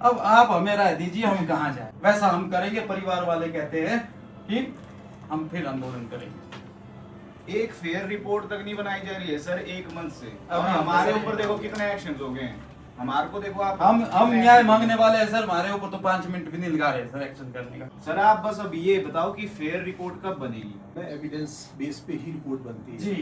अब आप हमें राय दीजिए हम कहाँ जाए। वैसा हम करेंगे, परिवार वाले कहते हैं कि हम फिर आंदोलन करेंगे। एक फेयर रिपोर्ट तक नहीं बनाई जा रही है सर 1 मंथ से। अब और हमारे ऊपर देखो कितने एक्शन हो गए हैं। हमारे को देखो आप, हम न्याय मांगने वाले हैं सर, हमारे ऊपर तो 5 मिनट भी नहीं लगा रहे सर एक्शन करने का। सर आप बस अब ये बताओ कि फेयर रिपोर्ट कब बनेगी। एविडेंस बेस पे ही रिपोर्ट बनती है जी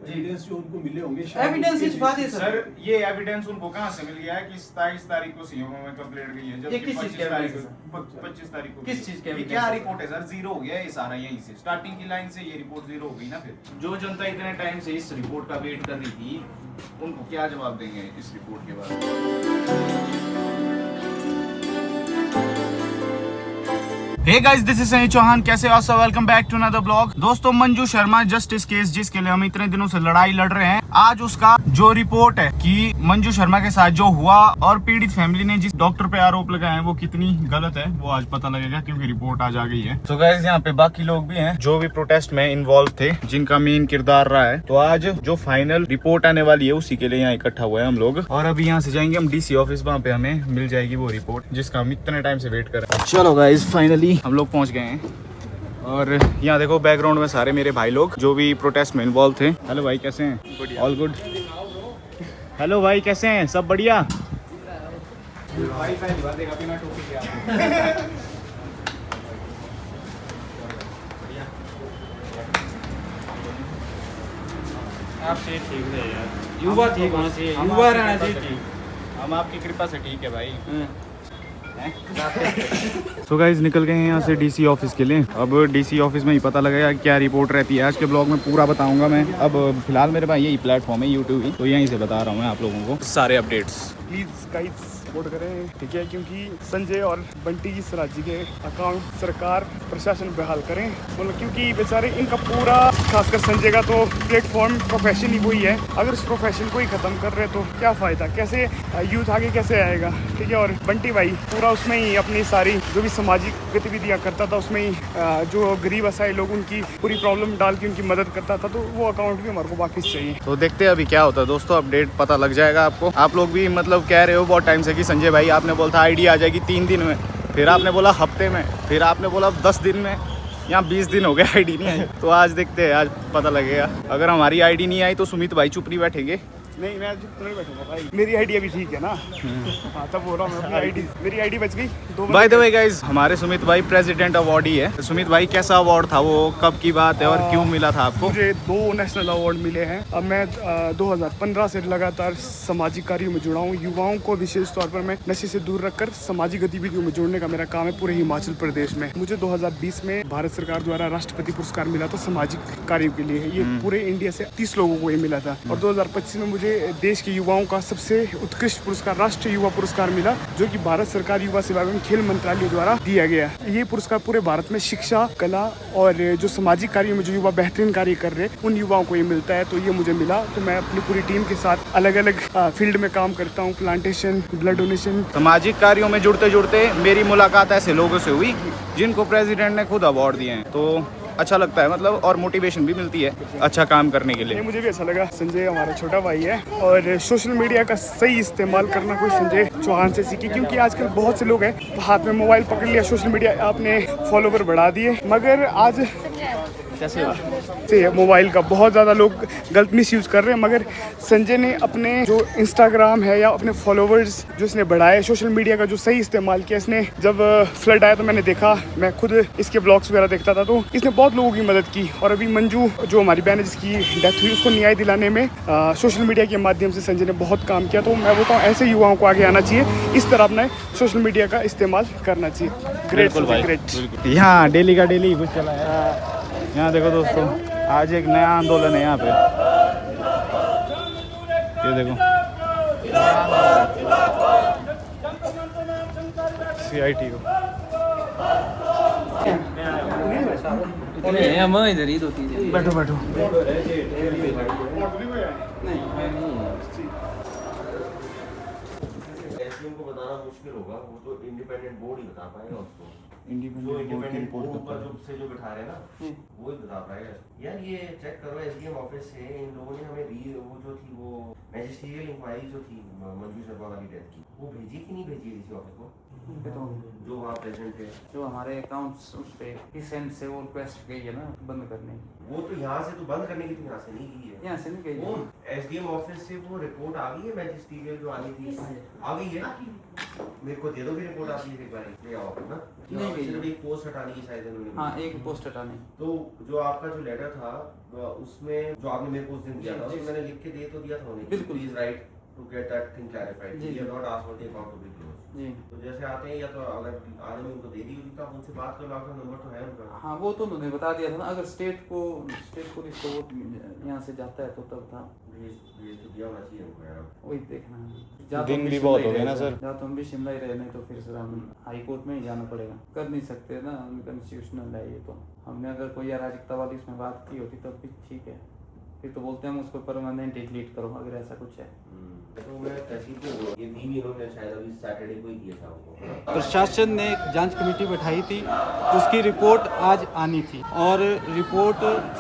एविडेंस जो उनको मिले होंगे एविडेंस इस बात है सर ये एविडेंस उनको कहाँ से मिल गया है कि 27 तारीख को सीएम में कंप्लेंट गई है, जबकि 25 तारीख को किस चीज के ये क्या रिपोर्ट है सर? जीरो हो गया ये सारा यहीं से, स्टार्टिंग की लाइन से ये रिपोर्ट जीरो हो गई ना। फिर जो जनता इतने टाइम से इस रिपोर्ट का वेट कर रही थी, उनको क्या जवाब देंगे इस रिपोर्ट के बाद? Hey guys, this is Sunny Chauhan. कैसे हो सब? Welcome back to another blog. दोस्तों, मंजू शर्मा जस्टिस केस जिसके लिए हम इतने दिनों से लड़ाई लड़ रहे हैं, आज उसका जो रिपोर्ट है कि मंजू शर्मा के साथ जो हुआ और पीड़ित फैमिली ने जिस डॉक्टर पे आरोप लगाए हैं वो कितनी गलत है, वो आज पता लगेगा क्योंकि रिपोर्ट आज आ गई है। तो गाइस, यहाँ पे बाकी लोग भी हैं जो भी प्रोटेस्ट में इन्वॉल्व थे, जिनका मेन किरदार रहा है। तो आज जो फाइनल रिपोर्ट आने वाली है उसी के लिए यहाँ इकट्ठा हुआ है हम लोग। और अभी यहाँ से जाएंगे हम डीसी ऑफिस, वहाँ पे हमें मिल जाएगी वो रिपोर्ट जिसका हम इतने टाइम से वेट कर रहे हैं। चलो गाइस, फाइनली हम लोग पहुंच गए हैं। और यहाँ देखो बैकग्राउंड में सारे मेरे भाई लोग जो भी प्रोटेस्ट में इन्वॉल्व थे। हेलो भाई, कैसे हैं? All good. हेलो भाई, कैसे हैं? सब बढ़िया? भाई पहली बार देखा बिना टोपी के आप ठीक है यार, युवा ठीक होना चाहिए, युवा रहना चाहिए। हम आपकी कृपा से ठीक है भाई। तो गाइज निकल गए हैं यहाँ से डीसी ऑफिस के लिए। अब डीसी ऑफिस में ही पता लगेगा क्या रिपोर्ट रहती है। आज के ब्लॉग में पूरा बताऊंगा मैं। अब फिलहाल मेरे पास यही प्लेटफॉर्म है यूट्यूब ही, तो यहीं से बता रहा हूँ मैं आप लोगों को सारे अपडेट्स। प्लीज़ गाइस सपोर्ट करें, ठीक है? क्योंकि संजय और बंटी की सराजी के अकाउंट सरकार प्रशासन बहाल करें, मतलब क्योंकि बेचारे इनका पूरा, खासकर संजय का तो प्लेटफॉर्म प्रोफेशन ही वही है। अगर उस प्रोफेशन को ही ख़त्म कर रहे तो क्या फ़ायदा? कैसे यूथ आगे कैसे आएगा, ठीक है? और बंटी भाई पूरा उसमें ही अपनी सारी जो भी सामाजिक गतिविधियाँ करता था उसमें ही जो गरीब असहाय लोग उनकी पूरी प्रॉब्लम डाल के उनकी मदद करता था, तो वो अकाउंट भी हमारे को वापस चाहिए। तो देखते हैं अभी क्या होता है दोस्तों, अपडेट पता लग जाएगा आपको। आप लोग भी मतलब कह रहे हो बहुत टाइम से कि संजय भाई, आपने बोला था आईडी आ जाएगी 3 दिन में, फिर आपने बोला हफ्ते में, फिर आपने बोला 10 दिन में, यहाँ 20 दिन हो गए आईडी नहीं आई। तो आज देखते हैं, आज पता लगेगा। अगर हमारी आईडी नहीं आई तो सुमित भाई चुप नहीं बैठेंगे। नहीं, मैं चुप नहीं बैठूंगा भाई, मेरी आईडी अभी ठीक है ना। हाँ, तब बोल रहा हूँ मैं, अपनी आईडी, मेरी आईडी बच गई। बाय द वे गाइस, हमारे सुमित भाई प्रेसिडेंट अवार्ड ही है। सुमित भाई, कैसा अवार्ड था वो, कब की बात है और क्यों मिला था आपको? मुझे 2 नेशनल अवार्ड मिले हैं। अब मैं 2015 से लगातार सामाजिक कार्यों में जुड़ा हूँ। युवाओं को विशेष तौर पर मैं नशे से दूर रखकर सामाजिक गतिविधियों में जोड़ने का मेरा काम है पूरे हिमाचल प्रदेश में। मुझे 2020 में भारत सरकार द्वारा राष्ट्रपति पुरस्कार मिला था सामाजिक कार्यों के लिए। ये पूरे इंडिया से 30 लोगों को ये मिला था। और 2025 में मुझे देश के युवाओं का सबसे उत्कृष्ट पुरस्कार राष्ट्रीय युवा पुरस्कार मिला, जो कि भारत सरकार युवा सेवा एवं खेल मंत्रालय द्वारा दिया गया। ये पुरस्कार पूरे भारत में शिक्षा, कला और जो सामाजिक कार्यों में जो युवा बेहतरीन कार्य कर रहे हैं उन युवाओं को ये मिलता है। तो ये मुझे मिला, तो मैं अपनी पूरी टीम के साथ अलग अलग फील्ड में काम करता हूँ। प्लांटेशन, ब्लड डोनेशन, सामाजिक कार्यों में जुड़ते जुड़ते मेरी मुलाकात ऐसे लोगों से हुई जिनको प्रेसिडेंट ने खुद अवार्ड दिए हैं। तो अच्छा लगता है मतलब, और मोटिवेशन भी मिलती है अच्छा काम करने के लिए। मुझे भी अच्छा लगा। संजय हमारा छोटा भाई है और सोशल मीडिया का सही इस्तेमाल करना कोई संजय चौहान से सीखे, क्योंकि आजकल बहुत से लोग हैं हाथ में मोबाइल पकड़ लिया, सोशल मीडिया आपने फॉलोवर बढ़ा दिए, मगर आज कैसे से मोबाइल का बहुत ज़्यादा लोग गलत मिसयूज कर रहे हैं। मगर संजय ने अपने जो इंस्टाग्राम है या अपने फॉलोवर्स जो इसने बढ़ाए, सोशल मीडिया का जो सही इस्तेमाल किया इसने। जब फ्लड आया तो मैंने देखा, मैं खुद इसके ब्लॉग्स वगैरह देखता था, तो इसने बहुत लोगों की मदद की। और अभी मंजू जो हमारी बहन है जिसकी डेथ हुई, उसको न्याय दिलाने में सोशल मीडिया के माध्यम से संजय ने बहुत काम किया। तो मैं बोलता हूँ ऐसे युवाओं को आगे आना चाहिए, इस तरह अपने सोशल मीडिया का इस्तेमाल करना चाहिए। ग्रेट। यहाँ डेली का डेली कुछ चला है। यहाँ देखो दोस्तों, आज एक नया आंदोलन है यहाँ पे, ये देखो CIT को। इधर ही 2-3 बैठो बैठो। को बताना मुश्किल होगा, वो तो इंडिपेंडेंट बोर्ड ही बता पाएगा उसको। इंडिपेंडेंट बोर्ड जो बिठा रहे हैं ना, वो ही बता पाएगा। यार ये चेक करो, SDM ऑफिस से इन लोगों ने हमें वो जो थी वो मैजिस्ट्रियल इंक्वायरी जो थी मंजू शर्मा वाली डेथ की, वो भेजी कि नहीं भेजी किसी ऑफिस को? तो जो वहाँ प्रेजेंट है जो हमारे अकाउंट्स उस पे किस एंड से वो रिक्वेस्ट गई है ना बंद करने की, वो तो यहाँ से तो बंद करने की तो यहाँ से नहीं की है। यहाँ से नहीं गई वो है। एसडीएम ऑफिस से वो रिपोर्ट आ गई है मैजिस्ट्रियल जो आनी थी, आ गई है। मेरे को दे दो भी रिपोर्ट आती है एक बार ले आओ ना। नहीं गई। सिर्फ एक पोस्ट हटानी है शायद उन्होंने। हाँ एक पोस्ट हटाने। तो जो आपका जो लेटर था उसमें जो आपने मेरे को उस दिन दिया था जी, उसमें मैंने लिख के दे तो दिया था उन्हें। बिल्कुल। Please write to get that thing clarified. जी, you have not asked for the account to be close. जी तो जैसे आते हैं या तो अगर आने में उनको दे दी होगी तो आप उनसे बात कर लो, आपका नंबर तो है उनका। हाँ वो तो उन्होंने बता दिया था ना, अगर स्टेट को रिपोर्ट यहाँ से जाता है तो तब था। भेज तो दिया होना चाहिए उनको यार। वही देखना है। दिन भी बहुत हो गए ना सर। या तो हम भी शिमला ही रहे, नहीं तो फिर सर हम हाई कोर्ट में ही जाना पड़ेगा। कर नहीं सकते ना, अनकॉन्स्टिट्यूशनल है ये तो। हमने अगर कोई अराजकता वाली इसमें बात की होती तब भी ठीक है, फिर तो बोलते हैं हम उसको परमानेंट डिलीट करो अगर ऐसा कुछ है। तो मैं तहसील को ये दी भी इन्होंने शायद अभी सैटरडे को ही दिया था उनको। प्रशासन ने एक जांच कमेटी बैठाई थी, उसकी रिपोर्ट आज आनी थी और रिपोर्ट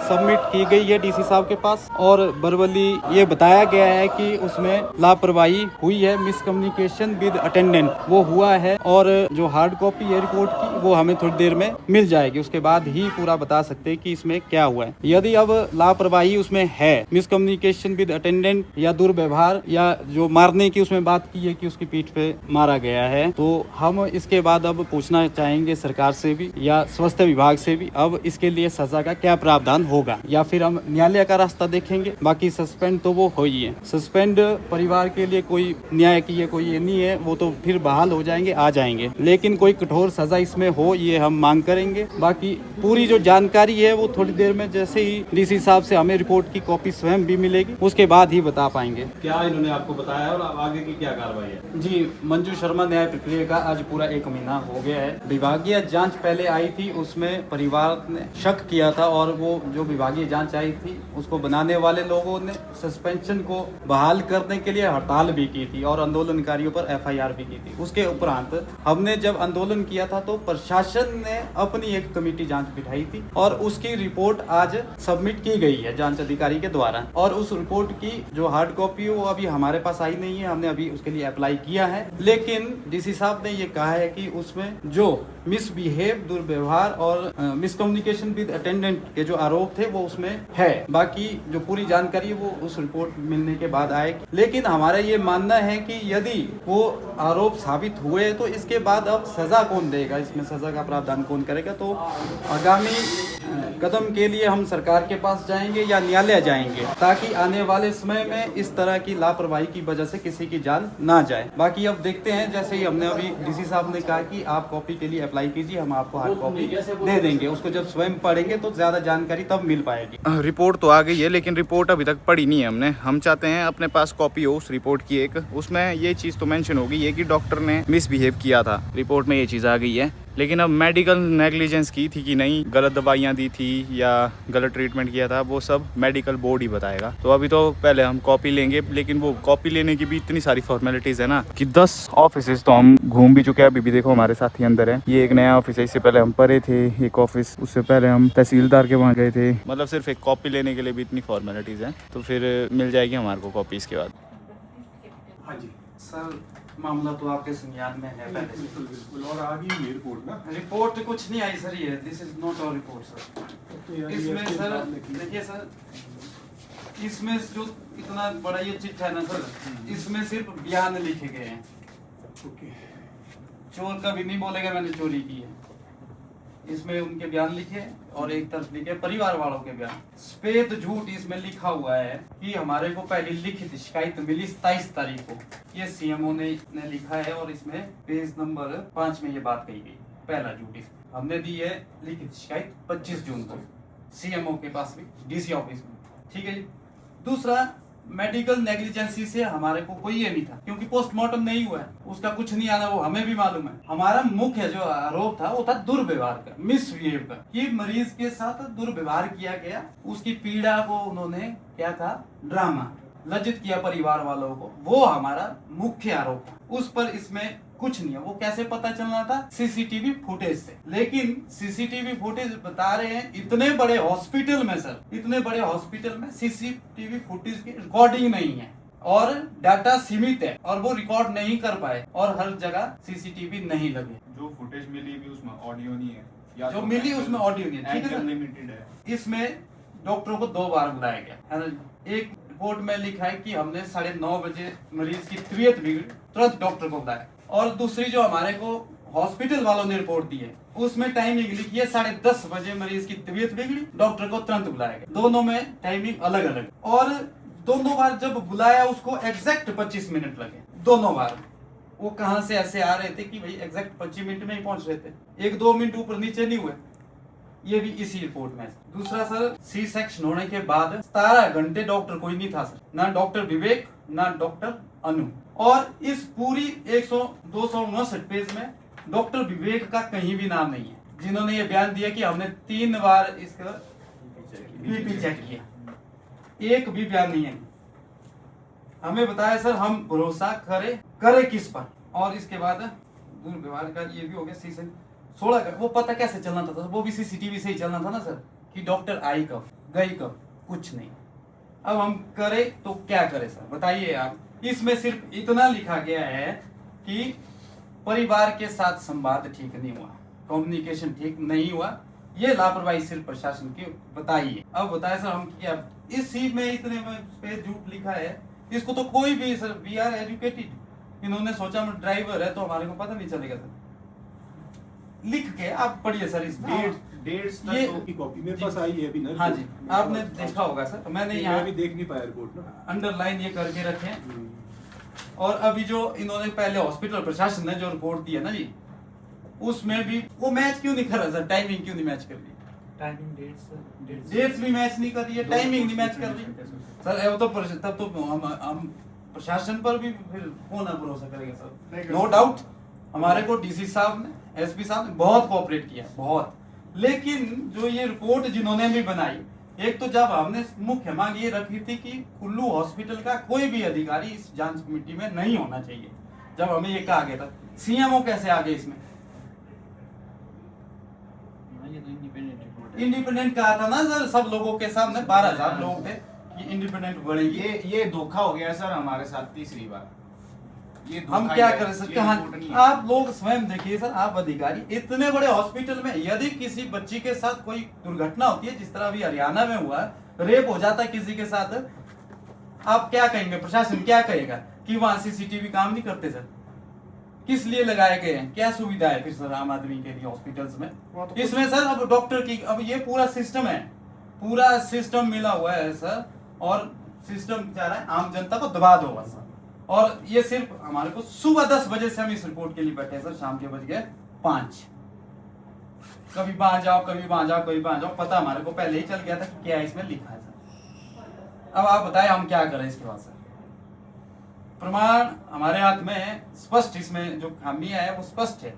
सबमिट की गई है डीसी साहब के पास। और बरवली ये बताया गया है कि उसमें लापरवाही हुई है, मिसकम्युनिकेशन विद अटेंडेंट वो हुआ है। और जो हार्ड कॉपी है रिपोर्ट की वो हमें थोड़ी देर में मिल जाएगी, उसके बाद ही पूरा बता सकते हैं कि इसमें क्या हुआ है। यदि अब लापरवाही उसमें है, मिसकम्युनिकेशन विद अटेंडेंट या दुर्व्यवहार या जो मारने की उसमें बात की है कि उसकी पीठ पे मारा गया है, तो हम इसके बाद अब पूछना चाहेंगे सरकार से भी या स्वास्थ्य विभाग से भी अब इसके लिए सजा का क्या प्रावधान होगा, या फिर हम न्यायालय का रास्ता देखेंगे। बाकी सस्पेंड तो वो हो ही है, सस्पेंड परिवार के लिए कोई न्याय की है कोई ये नहीं है, वो तो फिर बहाल हो जाएंगे आ जाएंगे, लेकिन कोई कठोर सजा इसमें हो ये हम मांग करेंगे। बाकी पूरी जो जानकारी है वो थोड़ी देर में जैसे ही डीसी साहब से हमें रिपोर्ट की कॉपी स्वयं भी मिलेगी उसके बाद ही बता पाएंगे। क्या इन्होंने आपको बताया और अब आगे की क्या कार्रवाई है? जी, मंजू शर्मा न्याय प्रक्रिया का आज पूरा 1 महीना हो गया है। विभागीय जांच पहले आई थी, उसमें परिवार ने शक किया था और वो जो विभागीय जांच आई थी उसको बनाने वाले लोगों ने सस्पेंशन को बहाल करने के लिए हड़ताल भी की थी और आंदोलनकारियों पर FIR भी की थी। उसके उपरांत हमने जब आंदोलन किया था तो प्रशासन ने अपनी एक कमेटी जांच बिठाई थी और उसकी रिपोर्ट आज सबमिट की गई है जांच अधिकारी के द्वारा। और उस रिपोर्ट की जो हार्ड कॉपी वो अभी हमारे पास आई नहीं है, हमने अभी उसके लिए अप्लाई किया है। लेकिन डीसी साहब ने ये कहा है कि उसमें जो मिसबिहेव दुर्व्यवहार और मिसकम्युनिकेशन विद अटेंडेंट के जो आरोप थे वो उसमें है। बाकी जो पूरी जानकारी वो उस रिपोर्ट मिलने के बाद आएगी। लेकिन हमारा ये मानना है कि यदि वो आरोप साबित हुए तो इसके बाद अब सजा कौन देगा, इसमें सजा का प्रावधान कौन करेगा। तो आगामी कदम के लिए हम सरकार के पास जाएंगे या न्यायालय जाएंगे ताकि आने वाले समय में इस तरह की लापरवाही की वजह से किसी की जान ना जाए। बाकी अब देखते हैं, जैसे ही हमने अभी डीसी साहब ने कहा कि आप कॉपी के लिए अप्लाई कीजिए, हम आपको हार्ड कॉपी दे देंगे। उसको जब स्वयं पढ़ेंगे तो ज्यादा जानकारी तब मिल पाएगी। रिपोर्ट तो आ गई है लेकिन रिपोर्ट अभी तक पढ़ी नहीं है हमने। हम चाहते हैं अपने पास कॉपी हो उस रिपोर्ट की एक, उसमें ये चीज़ तो मेंशन होगी ये कि डॉक्टर ने मिसबिहेव किया था। रिपोर्ट में ये चीज़ आ गई है, लेकिन अब मेडिकल नेग्लिजेंस की थी कि नहीं, गलत दवाइयाँ दी थी या गलत ट्रीटमेंट किया था, वो सब मेडिकल बोर्ड ही बताएगा। तो अभी तो पहले हम कॉपी लेंगे, लेकिन वो कॉपी लेने की भी इतनी सारी फॉर्मेलिटीज़ है ना कि 10 ऑफिस तो हम घूम भी चुके हैं। अभी भी देखो हमारे साथी अंदर है, ये एक नया ऑफिस है, इससे पहले हम परे थे एक ऑफिस, उससे पहले हम तहसीलदार के वहाँ गए थे। मतलब सिर्फ एक कॉपी लेने के लिए भी इतनी फॉर्मेलिटीज़ हैं, तो फिर मिल जाएगी हमारे को कॉपी इसके बाद। हाँ जी सर मामला तो आपके संज्ञान में है पहले से। बिल्कुल बिल्कुल। और आ गई ये रिपोर्ट ना, रिपोर्ट कुछ नहीं आई सर, ये this is not our report sir. तो यार इसमें ये सर आपने की- देखिए सर, इसमें जो इतना बड़ा ये चिट्ठा है ना सर, इसमें सिर्फ बयान लिखे गए हैं। ओके चोर कभी नहीं बोलेगा मैंने चोरी की है। इसमें उनके बयान लिखे और एक तरफ लिखे परिवार वालों के बयान। सफेद झूठ इसमें लिखा हुआ है कि हमारे को पहली लिखित शिकायत मिली 27 तारीख को, ये CMO ने लिखा है और इसमें पेज नंबर 5 में ये बात कही गई। पहला झूठ इसमें हमने दी है लिखित शिकायत 25 जून को CMO के पास भी, DC ऑफिस में, ठीक है जी। दूसरा, मेडिकल नेग्लिजेंसी से हमारे को कोई ये नहीं था क्योंकि पोस्टमार्टम नहीं हुआ है, उसका कुछ नहीं आना, वो हमें भी मालूम है। हमारा मुख्य जो आरोप था वो था दुर्व्यवहार का, मिसबिहेव का, कि मरीज के साथ दुर्व्यवहार किया गया, उसकी पीड़ा को उन्होंने क्या था ड्रामा लज्जित किया परिवार वालों को, वो हमारा मुख्य आरोप था। उस पर इसमें कुछ नहीं है। वो कैसे पता चलना था? CCTV फुटेज से। लेकिन CCTV फुटेज बता रहे हैं इतने बड़े हॉस्पिटल में सर, इतने बड़े हॉस्पिटल में CCTV फुटेज की रिकॉर्डिंग नहीं है। और डाटा सीमित है और वो रिकॉर्ड नहीं कर पाए और हर जगह सीसीटीवी नहीं लगे। जो फुटेज मिली भी उसमें ऑडियो नहीं है, या जो मिली उसमें ऑडियो नहीं है, ठीक है सर? लिमिटेड है। इसमें डॉक्टरों को 2 बार बुलाया गया है ना। एक रिपोर्ट में लिखा है कि हमने 9:30 बजे मरीज की तबीयत बिगड़ी, तुरंत डॉक्टर को बुलाया। और दूसरी जो हमारे को हॉस्पिटल वालों ने रिपोर्ट दी है उसमें टाइमिंग लिखी है 10:30 बजे मरीज की तबीयत बिगड़ी, डॉक्टर को तुरंत बुलाया गया। दोनों में टाइमिंग अलग अलग और दोनों बार जब बुलाया उसको एग्जैक्ट 25 मिनट लगे दोनों बार। वो कहां से ऐसे आ रहे थे कि भाई एग्जैक्ट 25 मिनट में ही पहुंच रहे थे, 1-2 मिनट ऊपर नीचे नहीं हुए। ये भी इसी रिपोर्ट में। दूसरा सर, सी सेक्शन होने के बाद 17 घंटे डॉक्टर कोई नहीं था सर, ना डॉक्टर विवेक ना डॉक्टर अनु। और इस पूरी 259 पेज में डॉक्टर विवेक का कहीं भी नाम नहीं है, जिन्होंने ये बयान दिया कि हमने 3 बार इसका बीपी चेक किया। एक भी बयान नहीं है। हमें बताया सर हम भरोसा करे किस पर। और इसके बाद दुर्व्यवहार का ये भी हो गया सीजन 16 का। वो पता कैसे चलना था वो भी सीसीटीवी से ही चलना था ना सर, कि डॉक्टर आई कब गई कब, कुछ नहीं। अब हम करे तो क्या करें सर, बताइए आप। इसमें सिर्फ इतना लिखा गया है कि परिवार के साथ संवाद ठीक नहीं हुआ, कम्युनिकेशन ठीक नहीं हुआ, ये लापरवाही सिर्फ प्रशासन की बताइए। अब बताए सर हम क्या, इस चीज में इतने पे झूठ लिखा है, इसको तो कोई भी सर, वी आर एजुकेटेड, इन्होंने सोचा हम ड्राइवर है तो हमारे को पता नहीं चलेगा सर। लिख के आप पढ़िए सर इस डेट्स ये की कॉपी मेरे पास आई है अभी ना। हाँ जी, आपने देखा होगा सर, तो मैंने यहाँ भी देख नहीं पाया रिपोर्ट ना, अंडरलाइन ये करके रखे। और अभी जो इन्होंने पहले हॉस्पिटल प्रशासन ने जो रिपोर्ट दी है ना जी, उसमें भी वो मैच क्यों नहीं कर रहा सर, टाइमिंग क्यों नहीं मैच कर रही? टाइमिंग डेट्स भी मैच नहीं कर रही है, टाइमिंग नहीं मैच कर रही सर। वो तो तब तो हम प्रशासन पर भी फिर कौन भरोसा करेगा सर। नो डाउट हमारे को डीसी साहब ने, एसपी साहब ने बहुत कोऑपरेट किया, बहुत। लेकिन जो ये रिपोर्ट जिन्होंने भी बनाई, एक तो जब हमने मुख्य मांग ये रखी थी कि कुल्लू हॉस्पिटल का कोई भी अधिकारी इस जांच कमेटी में नहीं होना चाहिए, जब हमें ये कहा गया था। सीएमओ कैसे आ गए इसमें? इंडिपेंडेंट कहा था ना सर, सब लोगों के सामने 12,000 लोग थे कि इंडिपेंडेंट बढ़ेगी। ये धोखा हो गया सर हमारे साथ तीसरी बार। ये हम धोखा क्या है, करें सर, ये कहाँ रिपोर्ट नहीं है। आप लोग स्वयं देखिए सर, आप अधिकारी इतने बड़े हॉस्पिटल में यदि किसी बच्ची के साथ कोई दुर्घटना होती है, जिस तरह अभी हरियाणा में हुआ, रेप हो जाता है किसी के साथ, आप क्या कहेंगे? प्रशासन क्या कहेगा कि वहां सीसीटीवी काम नहीं करते सर? किस लिए लगाए गए हैं, क्या सुविधा है फिर सर आम आदमी के लिए हॉस्पिटल्स में? इसमें सर अब डॉक्टर की, अब ये पूरा सिस्टम है, पूरा सिस्टम मिला हुआ है सर, और सिस्टम चाह रहा है आम जनता को दबा दो बस। और ये सिर्फ हमारे को सुबह 10 बजे से हम इस रिपोर्ट के लिए बैठे हैं सर, शाम के बज गए 5। कभी वहां जाओ, कभी वहां जाओ, कभी वहां जाओ, पता हमारे को पहले ही चल गया था कि क्या इसमें लिखा है सर। अब आप बताएं हम क्या करें इसके बाद सर? प्रमाण हमारे हाथ में है, स्पष्ट इसमें जो खामियां है वो स्पष्ट है।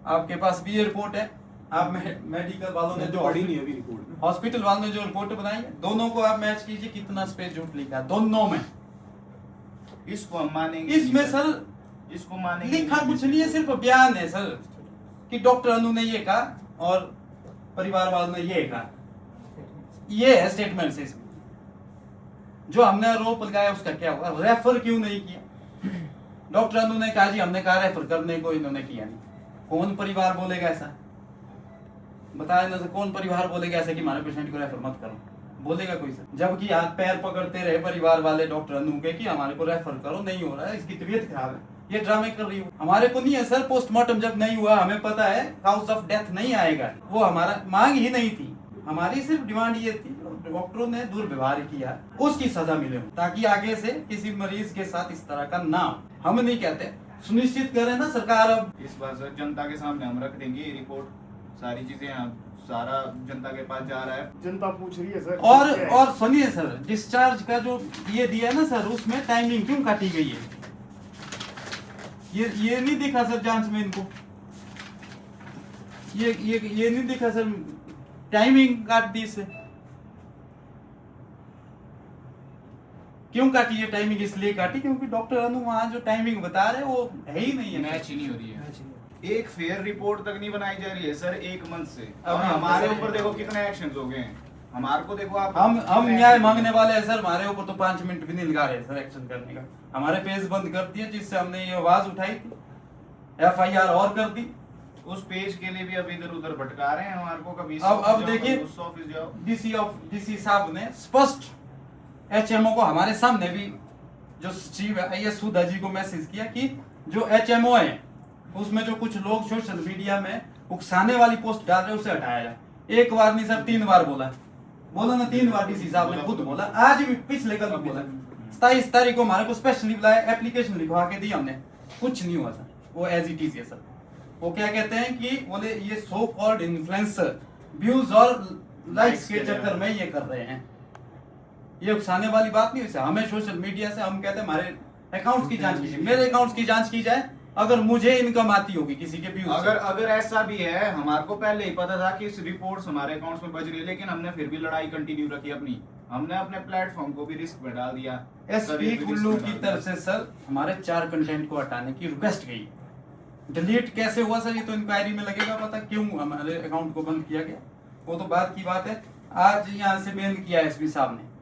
आपके पास भी ये रिपोर्ट है, आप मेडिकल वालों ने जो पढ़ी नहीं अभी रिपोर्ट। हॉस्पिटल वालों ने जो रिपोर्ट बनाई है, दोनों को आप मैच कीजिए, कितना स्पेस झूठ लिखा है दोनों में। इसको हम मानेंगे इसमें नहीं सर इसको मानेंगे लिखा कुछ नहीं है, सिर्फ बयान है सर कि डॉक्टर अनु ने ये कहा और परिवार वालों ने ये कहा। ये है स्टेटमेंट से इसमें। जो हमने आरोप लगाया उसका क्या हुआ? रेफर क्यों नहीं किया? डॉक्टर अनु ने कहा जी हमने कहा रेफर करने को, इन्होंने किया नहीं। कौन परिवार बोलेगा ऐसा? बताया ना सर, कौन परिवार बोलेगा ऐसा कि हमारे पेशेंट को रेफर मत करो? बोलेगा कोई सर? जबकि हाथ पैर पकड़ते रहे परिवार वाले डॉक्टर अनु के कि हमारे को रेफर करो, नहीं हो रहा है, इसकी तबीयत खराब है, ये ड्रामे कर रही हो। हमारे को नहीं है सर, पोस्टमार्टम जब नहीं हुआ, हमें पता है काउज ऑफ डेथ नहीं आएगा, वो हमारा मांग ही नहीं थी। हमारी सिर्फ डिमांड ये थी, डॉक्टरों ने दुर्व्यवहार किया, उसकी सजा मिले, ताकि आगे से किसी मरीज के साथ इस तरह का ना हो। हम नहीं कहते, सुनिश्चित करें ना सरकार। अब इस बार सर जनता के सामने हम रख देंगे ये रिपोर्ट, सारी चीजें सारा जनता के पास जा रहा है। जनता पूछ रही है सर। और सुनिए सर, डिस्चार्ज का जो ये दिया ना सर, उसमें टाइमिंग क्यों काटी गई है? ये नहीं दिखा सर जांच में इनको, ये नहीं दिखा सर, टाइमिंग काट दी इससे। क्यों काटी ये टाइमिंग? इसलिए काटी क्योंकि डॉक्टर अनु वहां जो टाइमिंग बता रहे वो है ही नहीं है, मैच ही नहीं हो रही है। एक फेयर रिपोर्ट तक नहीं बनाई जा रही है सर 1 मंथ से। अब और हमारे ऊपर देखो कितने एक्शंस हो गए हैं, हमारे को देखो आप हम न्याय मांगने वाले हैं सर, हमारे ऊपर तो 5 मिनट भी नहीं लगा रहे सर एक्शन करने का। हमारे पेज बंद कर दिए जिससे हमने ये आवाज उठाई थी, FIR और कर दी। उस पेज के लिए भी अब इधर उधर भटका रहे हैं हमारे को। कभी अब देखिए उस ऑफिस जाओ, डीसी साहब ने स्पष्ट HMO को हमारे सामने भी, जो सचिव है IS सुधा जी को मैसेज किया कि जो HMO है उसमें जो कुछ लोग सोशल मीडिया में उकसाने वाली पोस्ट डाल रहे हैं उसे हटाया जाए। एक बार नहीं सर 3 बार बोला ना, 3 बार डीसी साहब ने खुद बोला, आज भी पिछले कल भी बोला। 27 तारीख को हमारे को स्पेशली बुलाया, एप्लीकेशन लिखवा के दी हमने, कुछ नहीं हुआ सर, वो एज इट इज है सर। वो क्या कहते हैं कि बोले ये सो कॉल्ड इन्फ्लुएंसर व्यूज और लाइक्स के चक्कर में ये कर रहे हैं। ये उकसाने वाली बात नहीं है। हमें सोशल मीडिया से हम कहते हैं हमारे अकाउंट्स की जांच कीजिए, मेरे अकाउंट्स की जांच की जाए, अगर मुझे इनकम आती होगी किसी के व्यूज अगर ऐसा भी है, हमारे को पहले ही पता था कि इस रिपोर्ट्स हमारे अकाउंट्स में बज रही है, लेकिन हमने फिर भी लड़ाई कंटिन्यू रखी अपनी। हमने अपने प्लेटफॉर्म को भी रिस्क में डाल दिया। SP कुल्लू की तरफ से सर हमारे 4 कंटेंट को हटाने की रिक्वेस्ट गई। डिलीट कैसे हुआ सर, ये तो इंक्वायरी में लगेगा पता, क्यों हमारे अकाउंट को बंद किया गया, वो तो बात की बात है। आज यहाँ से मेल किया SP साहब ने,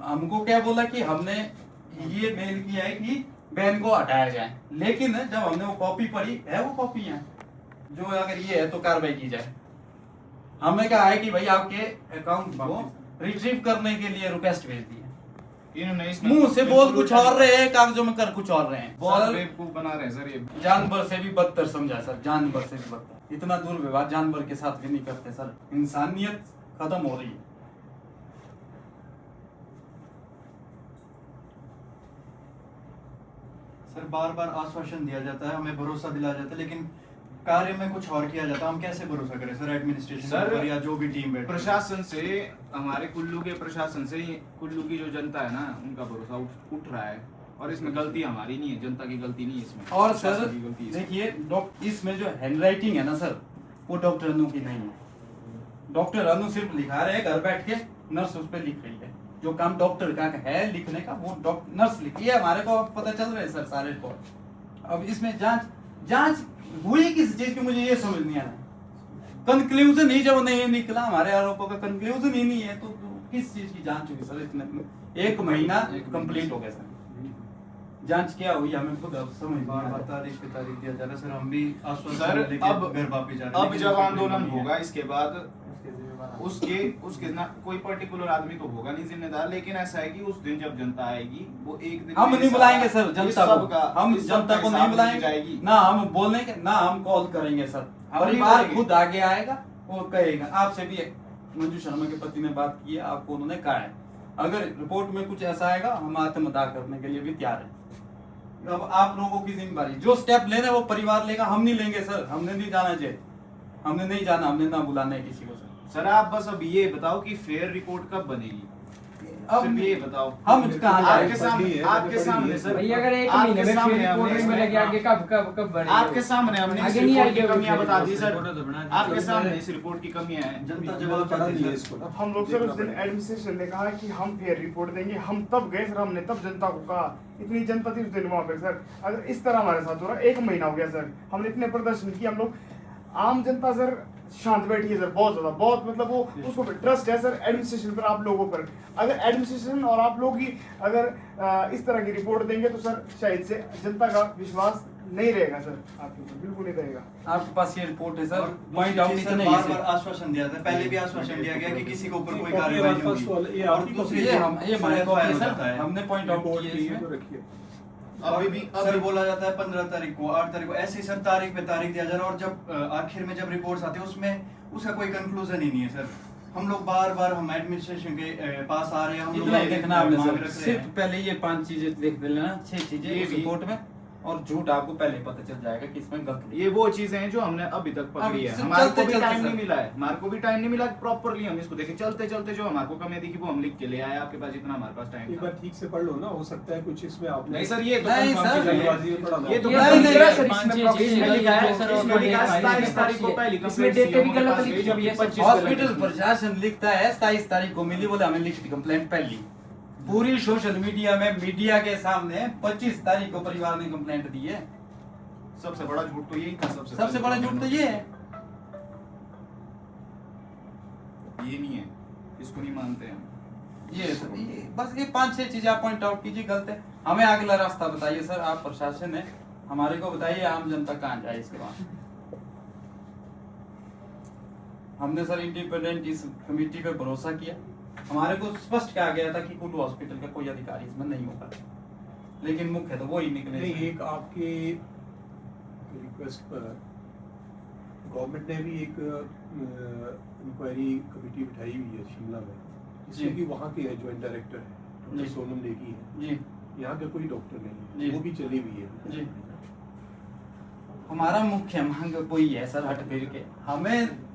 हमको क्या बोला कि हमने ये मेल किया है कि बैन को हटाया जाए, लेकिन जब हमने वो कॉपी पढ़ी है, वो कॉपी है जो अगर ये है तो कार्रवाई की जाए। हमें कहा है कि भाई आपके अकाउंट को रिट्रीव करने के लिए रिक्वेस्ट भेज दी है। इन्होंने इसमें मुंह से बोल कुछ और रहे हैं, कागजों में कर कुछ और रहे हैं। बहुत बेवकूफ बना रहे हैं सर ये। जानवर से भी बदतर समझा सर, जानवर से भी बदतर। इतना दुर्व्यवहार जानवर के साथ भी नहीं करते सर, इंसानियत खत्म हो रही है। सर बार बार आश्वासन दिया जाता है, हमें भरोसा दिलाया जाता है, लेकिन कार्य में कुछ और किया जाता है। हम कैसे भरोसा करें सर एडमिनिस्ट्रेशन पर या जो भी टीम बैठे प्रशासन से, हमारे कुल्लू के प्रशासन से कुल्लू की जो जनता है ना, उनका भरोसा उठ रहा है। और इसमें गलती हमारी नहीं है, जनता की गलती नहीं है इसमें। और सर प्रशासन की गलती है इसमें। देखिए इसमें जो हैंडराइटिंग है ना सर, वो डॉक्टर अनु की नहीं है। डॉक्टर अनु सिर्फ लिखा रहे घर बैठ के, नर्स उस पर लिख रही है। जो काम डॉक्टर का है लिखने का, वो नर्स लिखी है। हमारे को पता चल रहे हैं सर सारे रिपोर्ट। अब इसमें जांच हुई किस चीज की, मुझे ये समझ नहीं आ रहा। कंक्लूजन ही जब नहीं निकला, हमारे आरोपों का कंक्लूजन ही नहीं है, तो किस चीज की जांच हुई सर? इतने 1 महीना कंप्लीट हो गया सर, जांच क्या हुई हमें खुद अब समझ नहीं आ रहा। तारीख पे तारीख दिया जा रहा है सर, हम भी आश्वासन सर लेके अब घर वापस जा रहे हैं। अब लेकिन जब कोई आंदोलन नहीं है। होगा इसके बाद उसके ना कोई पर्टिकुलर आदमी तो होगा नहीं जिम्मेदार, लेकिन ऐसा है कि उस दिन जब जनता आएगी, वो एक दिन हम नहीं बुलाएंगे सर इस जनता सब को, का हम इस सब जनता का को हिसाब नहीं लेके बुलाएंगे, जाएगी। ना हम बोलेंगे ना हम कॉल करेंगे सर। हम नहीं परिवार बोलेंगे। खुद आगे आएगा, वो कहेगा। आपसे भी मंजू शर्मा के पति ने बात की है, आपको उन्होंने कहा है अगर रिपोर्ट में कुछ ऐसा आएगा हम आत्मदाह करने के लिए भी तैयार है। अब आप लोगों की जिम्मेदारी, जो स्टेप लेना है वो परिवार लेगा, हम नहीं लेंगे सर। हमने नहीं जाना चाहिए, हमने नहीं जाना, हमने ना बुलाना है किसी को सर। सर आप बस अब ये बताओ कि फेयर रिपोर्ट कब बनेगी? अब सिर्फ ये बताओ। हम कहाँ आपके जाएंगे? सामने सर, भाई अगर 1 आपके महीने में सामने फिर रिपोर्ट हमने में लगे आगे कब बढ़ेगा? आपके सामने हमने इस आगे नहीं रिपोर्ट की आएगी कमियां फिर बता दी रिपोर्ट। सर। आपके सामने इस रिपोर्ट की कमियां हैं। जनता जवाब पड़ा नहीं है इसको। अब हम लोग सर उस दिन एडमिनिस्ट्रेशन ने कहा कि हम फेयर रिपोर्ट देंगे, हम तब गए सर, हमने तब जनता को कहा। इतनी जनता थी उस दिन वहाँ पे सर। अगर इस तरह हमारे साथ हो रहा, 1 महीना हो गया सर, हमने इतने प्रदर्शन किए, हम लोग आम जनता सर शांत बैठी है सर, बहुत ज्यादा, बहुत मतलब वो उसको ट्रस्ट है सर एडमिनिस्ट्रेशन पर, आप लोगों पर। अगर एडमिनिस्ट्रेशन और आप लोग ही अगर इस तरह की रिपोर्ट देंगे तो सर शायद से जनता का विश्वास नहीं रहेगा सर आपके ऊपर, बिल्कुल नहीं रहेगा। आपके पास ये रिपोर्ट है सर, और पॉइंट आउट सर नहीं बार है बार सर। आश्वासन दिया था, पहले भी आश्वासन दिया गया कि किसी के ऊपर कोई कॉपी कार्रवाई हमारे पास नहीं तो होगी। ये और आपकी दूसरी ये हम ये हमारे FIR कॉपी होता सर, है। हमने पॉइंट आउट रिपोर्ट किया की इसमें। तो रखिए। अभी भी सर बोला जाता है 15 तारीख को, 8 तारीख को, ऐसे ही सर तारीख पे तारीख दिया जा रहा है। और जब आखिर में जब रिपोर्ट्स आती है उसमें उसका कोई कंक्लूजन ही नहीं है सर। हम लोग बार बार हम एडमिनिस्ट्रेशन के पास आ रहे हैं, हम लोग इतना ही देखना आपने मांग सर, रख रहे सिर्फ हैं। पहले ये 5 चीजें देख लेना, 6 चीजें ये इस भी- रिपोर्ट में, और झूठ आपको पहले पता चल जाएगा कि इसमें गलती। ये वो चीजें हैं जो हमने अभी तक पकड़ी है। अब हमारे को भी चलते- टाइम चलते नहीं मिला है, हमारे को भी टाइम नहीं मिला प्रॉपरली हम इसको देखें। चलते चलते जो हमारे को कमियां दिखी वो हम लिख के ले आए आपके पास, जितना हमारे पास टाइम एक था। बार ठीक से पढ़ लो ना, हो सकता है कुछ इसमें आप नहीं सर, ये तो नहीं confirm सर, चीज़ है। जल्दबाजी में पढ़ा ये तो नहीं, confirm नहीं, चीज़ है सर, सर, इसमें इसमें प्रॉपर इसमें लिखा है सर, इसमें और लिखा है इसमें 27 तारीख को पहली इसमें कंप्लेंट डेट भी गलत लिखी हुई है सर। 25 हॉस्पिटल प्रशासन लिखता है 27 तारीख को मिली, बोले हमें लिखित कंप्लेंट पहली। पूरी सोशल मीडिया में मीडिया के सामने 25 तारीख को परिवार ने कंप्लेंट दी है। सबसे बड़ा झूठ तो यही था। सबसे बड़ा झूठ तो ये है। ये नहीं है, इसको इसको नहीं मानते हैं। ये सर, ये बस ये 5-6 चीजें आप पॉइंट आउट कीजिए गलत है। हमें अगला रास्ता बताइए सर, आप प्रशासन है, हमारे को बताइए आम जनता कहाँ जाए इसके बाद। हमने सर इंडिपेंडेंट इस कमेटी पे भरोसा किया, हमारे को स्पष्ट कहा गया था कि कुल्लू हॉस्पिटल का कोई अधिकारी इसमें नहीं होगा, लेकिन मुख्य तो वो ही निकले। नहीं, एक आपके रिक्वेस्ट पर गवर्नमेंट ने भी एक इंक्वायरी कमेटी बिठाई हुई है शिमला में, जिसमें कि वहाँ के ज्वाइंट डायरेक्टर है डॉक्टर जी। सोनम नेगी है जी यहाँ का कोई डॉक्टर नहीं जी। है, वो भी चली हुई है जी, हमारा मुख्य मांग वही है सर, हट फिर के हमें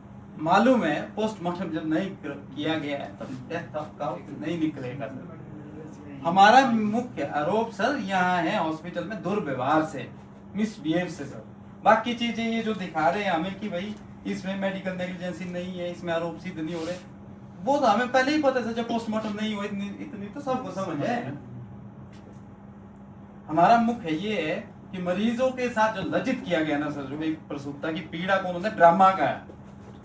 मालूम है पोस्टमार्टम जब नहीं किया गया है तब डेथ ऑफ काउच नहीं निकलेगा सर। हमारा मुख्य आरोप सर यहाँ है हॉस्पिटल में दुर्व्यवहार से, मिसबिहेव से सर। बाकी चीजें ये जो दिखा रहे हैं हमें कि भाई इसमें मेडिकल नेग्लिजेंसी नहीं है, इसमें आरोप सिद्ध नहीं हो रहे, वो तो हमें पहले ही पता था जब पोस्टमार्टम नहीं हुआ, इतनी तो सबको समझ है। हमारा मुख्य ये है कि मरीजों के साथ जो लज्जित किया गया ना सर, जो एक प्रसूता की पीड़ा को उन्होंने ड्रामा का है,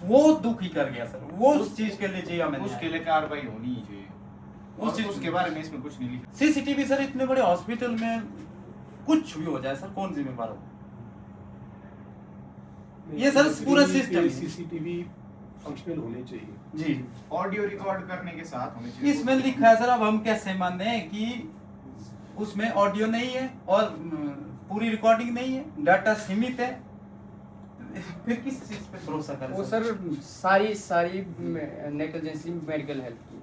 वो दुखी कर गया सर। वो उस चीज के लिए चाहिए हमें, उसके लिए कार्रवाई होनी ही चाहिए, उस चीज उसके बारे में इसमें कुछ नहीं लिखा। सीसीटीवी सर, इतने बड़े हॉस्पिटल में कुछ भी हो जाए सर, कौन जिम्मेदार हो? ये सर पूरा सिस्टम सीसीटीवी फंक्शनल होने चाहिए जी, ऑडियो रिकॉर्ड करने के साथ होनी चाहिए। इसमें लिखा है सर, अब हम कैसे माने कि उसमें ऑडियो नहीं है और पूरी रिकॉर्डिंग नहीं है, डाटा सीमित है, फिर किस चीज पे भरोसा करें? वो सर सारी नेग्लिजेंसी मेडिकल हेल्थ की,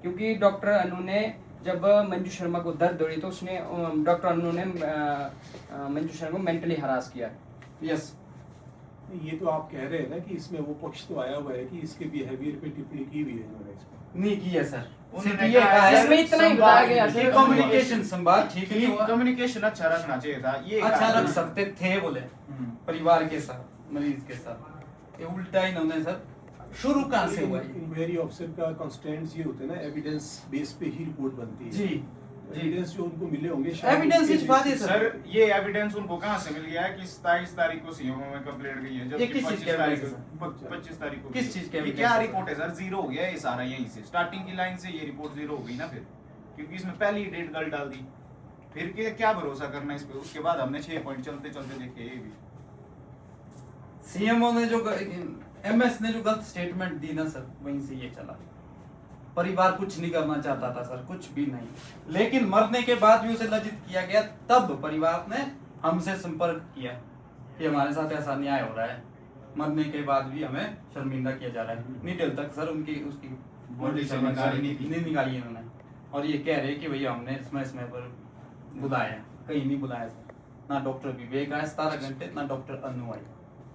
क्योंकि डॉक्टर अनु ने जब मंजू शर्मा को दर्द हो रही तो उसने डॉक्टर अनु ने मंजू शर्मा को मेंटली हरास किया। यस, ये तो आप कह रहे हैं ना कि इसमें वो पक्ष तो आया हुआ है कि इसके बिहेवियर पे टिप्पणी की हुई है इन्होंने इसमें। नहीं की है सर, उन्होंने सिर्फ ये कहा है इसमें इतना ही बताया गया कि सर, कम्युनिकेशन संवाद ठीक नहीं हुआ, कम्युनिकेशन अच्छा रखना चाहिए था, ये अच्छा रख सकते थे बोले परिवार के साथ, मरीज के साथ। ये उल्टा इन्होंने सर शुरू कहाँ से हुआ? इंक्वायरी ऑफिसर का कंस्ट्रेंट्स ये होते हैं ना, एविडेंस बेस पे ही रिपोर्ट बनती है। जी, एविडेंस जो उनको मिले होंगे एविडेंस इस बात है सर, ये एविडेंस उनको कहाँ से मिल गया है कि 27 तारीख को सीएमओ में कंप्लेंट गई है, ये जबकि किस चीज का 25 तारीख को किस चीज का ये evidence क्या है? रिपोर्ट है सर? जीरो हो गया ये सारा, यहीं से स्टार्टिंग की लाइन से ये रिपोर्ट जीरो हो गई ना फिर, क्योंकि इसमें पहली ही डेट गलत डाल दी। फिर क्या भरोसा करना इस पे? उसके बाद हमने 6 पॉइंट चलते चलते देखे, ये भी सीएमओ ने जो एमएस ने जो गलत स्टेटमेंट दी ना सर, वहीं से ये चला। परिवार कुछ नहीं करना चाहता था सर, कुछ भी नहीं, लेकिन मरने के बाद भी उसे लज्जित किया गया, तब परिवार ने हमसे संपर्क किया कि हमारे साथ ऐसा अन्याय हो रहा है, मरने के बाद भी हमें शर्मिंदा किया जा रहा है। मिडिल तक सर उनकी उसकी बॉडी से निकाली नहीं निकाली इन्होंने, और ये कह रहे कि भैया हमने समय पर बुलाया, कहीं नहीं बुलाया सर, ना डॉक्टर विवेक आया 17 घंटे, ना डॉक्टर अनु आई,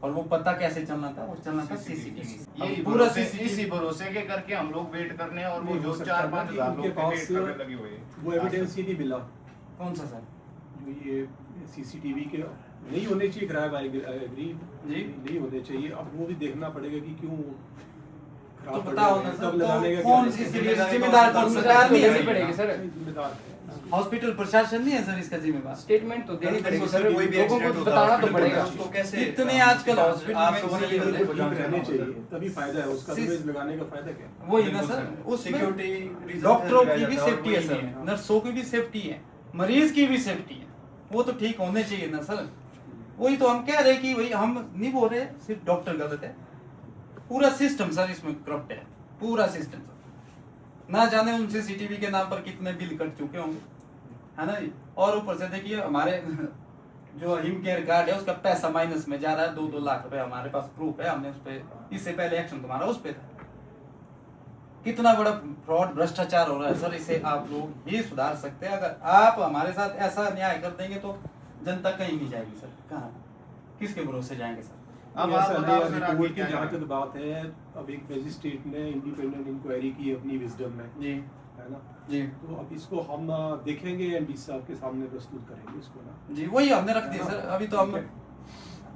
और वो पता कैसे चलना था? वो चलना था सीसीटीवी। यही पूरा इसी भरोसे के करके हम लोग वेट करने, और वो जो 4-5 हजार लोग वेट करने लगे हुए हैं। वो एविडेंस ही नहीं मिला कौन सा सर? जो ये सीसीटीवी के नहीं होने चाहिए, खराब एग्री जी नहीं होने चाहिए। अब वो भी देखना पड़ेगा कि क्यों तो बताओ ना सर, तब लगाने का कौन क्या- सी जिम्मेदार कौन? सरकार नहीं देनी है, पड़ेगी सर, जिम्मेदार हॉस्पिटल प्रशासन नहीं है सर इसका जिम्मेदार। स्टेटमेंट तो देनी पड़ेगी सर, कोई भी लोगों एक्सीडेंट को होता है बताना तो हॉस्पिटल में, पड़ेगा। उसको कैसे इतने आजकल हॉस्पिटल आप में लोगों ने किसी बिल्कुल को ठीक रहने चाहिए, तभी फायदा है उसका। सी- दवाई लगाने का फायदा क्या? वही ना सर, उसमें सिक्योरिटी डॉक्टरों की भी सेफ्टी है सर, नर्सों की भी सेफ्टी है, मरीज की भी सेफ्टी है, वो तो ठीक होने चाहिए ना सर। वही तो हम कह रहे कि भाई हम नहीं बोल रहे सिर्फ डॉक्टर गलत है, पूरा सिस्टम सर इसमें करप्ट है, पूरा सिस्टम सर। ना जाने उन सीसीटीवी के नाम पर कितने बिल कट चुके होंगे, है ना जी। और ऊपर से देखिए हमारे जो हिम केयर कार्ड है उसका पैसा माइनस में जा रहा है, 2-2 लाख रुपए हमारे पास प्रूफ है, हमने उस पे इससे पहले एक्शन तुम्हारा उस पे था। कितना बड़ा फ्रॉड भ्रष्टाचार हो रहा है सर, इसे आप लोग ही सुधार सकते हैं। अगर आप हमारे साथ ऐसा न्याय कर देंगे तो जनता कहीं नहीं जाएगी सर, कहाँ किसके भरोसे जाएंगे सर? अब ऐसा आप नहीं बताओ है, सर, रिपोर्ट आगे की क्या जहाँ करें? तक बात है, अब एक मजिस्ट्रेट ने इंडिपेंडेंट इंक्वायरी की अपनी विजडम में, जी है ना, जी तो अब इसको हम देखेंगे, एमडी साहब के सामने प्रस्तुत करेंगे इसको ना। जी, वही हमने रख दिया सर। अभी तो हम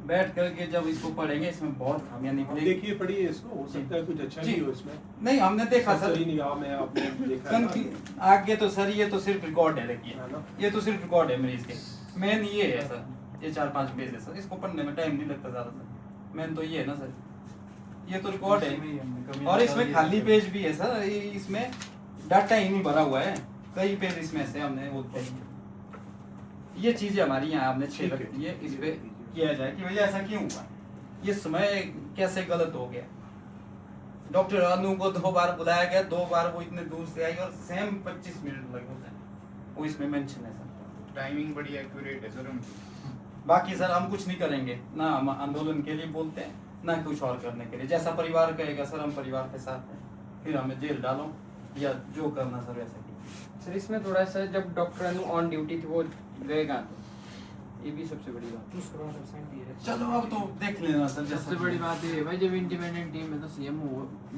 बैठ करके जब इसको पढ़ेंगे इसमें बहुत खामियां अब निकलेगी। देखिए पढ़िए इसको, हो सकता है कुछ अच्छा जी। भी हो इसमें। नहीं हमने देखा सर, सही निगाह में आपने देखा है ना? आगे तो सर ये तो सिर्फ रिकॉर्ड है, देखिए है ना? ये तो सिर्फ रिकॉर्ड है मरीज के। मेन ये है सर, ये 4-5 पेज है सर, इसको पढ़ने में टाइम नहीं लगता ज्यादा सर। मेन तो ये है ना सर, ये तो रिकॉर्ड है और इसमें खाली पेज भी है सर, इसमें डाटा ही नहीं भरा हुआ है, कई पेज इसमें से हमने वो ये चीजें हमारी यहाँ हमने छः रखी है, इस पे किया जाए कि भैया ऐसा क्यों हुआ, ये समय कैसे गलत हो गया। डॉक्टर अनु को 2 बार बुलाया गया, 2 बार वो इतने दूर से आई और सेम 25 मिनट लगे थे, वो इसमें मेंशन है सर। टाइमिंग बड़ी एक्यूरेट है सर उनकी। बाकी सर हम कुछ नहीं करेंगे, ना हम आंदोलन के लिए बोलते हैं ना कुछ और करने के लिए, जैसा परिवार कहेगा सर हम परिवार के साथ हैं, फिर हमें जेल डालो या जो करना सर वैसा कीजिए। सर इसमें थोड़ा सा जब डॉक्टर अनु ऑन ड्यूटी थी वो गए कहाँ थे, ये भी सबसे बड़ी बात। चलो अब तो देख लेना सर, सबसे बड़ी बात ये है भाई जब इंडिपेंडेंट टीम में तो सीएम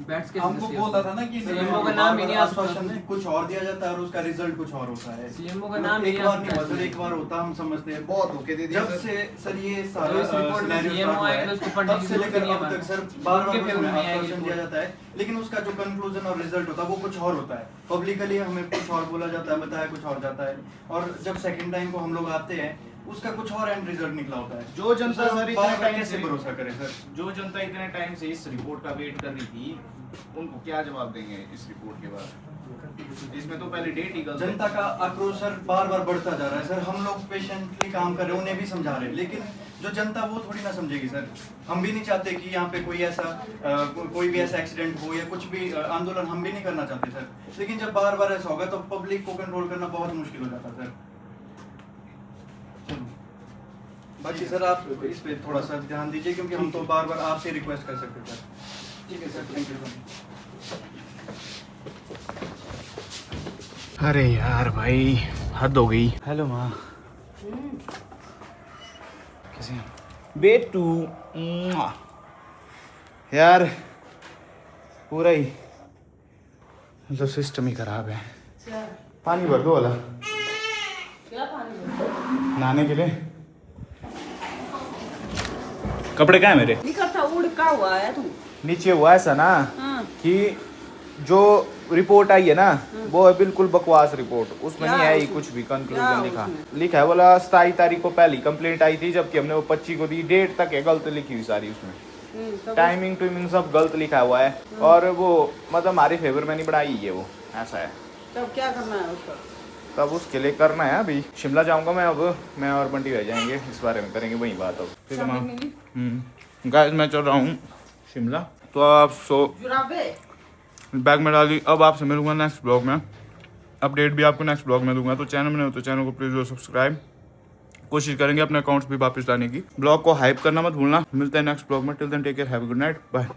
बैट्स के हमको बोला था ना कि सीएमओ का नाम ही नहीं आ आश्वासन कुछ और दिया जाता है और उसका रिजल्ट कुछ और होता है। सीएमओ का नाम एक बार नहीं होता, एक बार होता, हम समझते हैं बहुत धोखे दे दिए जब से सर ये सारा इस रिपोर्ट में सीएमओ आएगा उसको पढ़ने तब की से जरूरत लेकर नहीं अब है, तक सर बार बार उनके फेवर में आएगी आश्वासन दिया जाता है, लेकिन उसका जो कंक्लूजन और रिजल्ट होता है वो कुछ और होता है। पब्लिकली हमें कुछ और बोला जाता है, बताया कुछ और जाता है, और जब सेकंड टाइम को हम लोग आते हैं उसका कुछ और एंड रिजल्ट निकला होता है। जो जनता सर इतने बार-बार टाइम कैसे से भरोसा करे सर? जो जनता इतने टाइम से इस रिपोर्ट का वेट कर रही थी उनको क्या जवाब देंगे इस रिपोर्ट के बाद? इसमें तो पहले डेट ही गलत है। जनता का आक्रोश सर बार बार बढ़ता जा रहा है सर, हम लोग पेशेंटली काम कर रहे हैं, उन्हें भी समझा रहे हैं, लेकिन जो जनता वो थोड़ी ना समझेगी सर। हम भी नहीं चाहते कि यहाँ पे कोई ऐसा कोई भी ऐसा एक्सीडेंट हो या कुछ भी आंदोलन हम भी नहीं करना चाहते सर, लेकिन जब बार बार ऐसा होगा तो पब्लिक को कंट्रोल करना बहुत मुश्किल हो जाता सर। बाकी सर आप इस पे थोड़ा सा ध्यान दीजिए, क्योंकि हम तो बार बार आपसे रिक्वेस्ट कर सकते सर। ठीक है सर, थैंक यू। अरे यार भाई हद हो गई। हेलो माँ, कैसे हैं? बेटू यार पूरा ही मतलब सिस्टम ही खराब है। पानी भर दो वाला क्या पानी नहाने के लिए। कपड़े क्या है मेरे? निकलता उड़ का हुआ है तू? नीचे हुआ ऐसा ना हाँ। कि जो रिपोर्ट आई है ना वो है बिल्कुल बकवास रिपोर्ट, उसमें क्या नहीं है है ही उसमें? कुछ भी क्या कंक्लूजन है लिखा उसमें? लिखा है बोला 27 तारीख को पहली कंप्लेंट आई थी, जबकि हमने वो 25 को दी, डेट तक है गलत लिखी हुई सारी उसमें, तब टाइमिंग टूमिंग सब गलत लिखा हुआ है, और वो मतलब हमारे फेवर में नहीं बढ़ाई है वो, ऐसा है। तब क्या करना है उसका? तब उसके लिए करना है, अभी शिमला जाऊंगा मैं, अब मैं और बंटी रह जाएंगे, इस बारे में करेंगे वही बात। अब ठीक है मैम, गाइस मैं चल रहा हूँ शिमला, तो आप जुराबे बैग में डाली। अब आपसे मिलूंगा नेक्स्ट ब्लॉग में, अपडेट भी आपको नेक्स्ट ब्लॉग में दूंगा, तो चैनल में नहीं हो तो चैनल को प्लीज़ सब्सक्राइब, कोशिश करेंगे अपने अकाउंट्स भी वापस लाने की। ब्लॉग को हाइप करना मत भूलना। मिलते हैं नेक्स्ट ब्लॉग में, till then take care, have a good night, bye.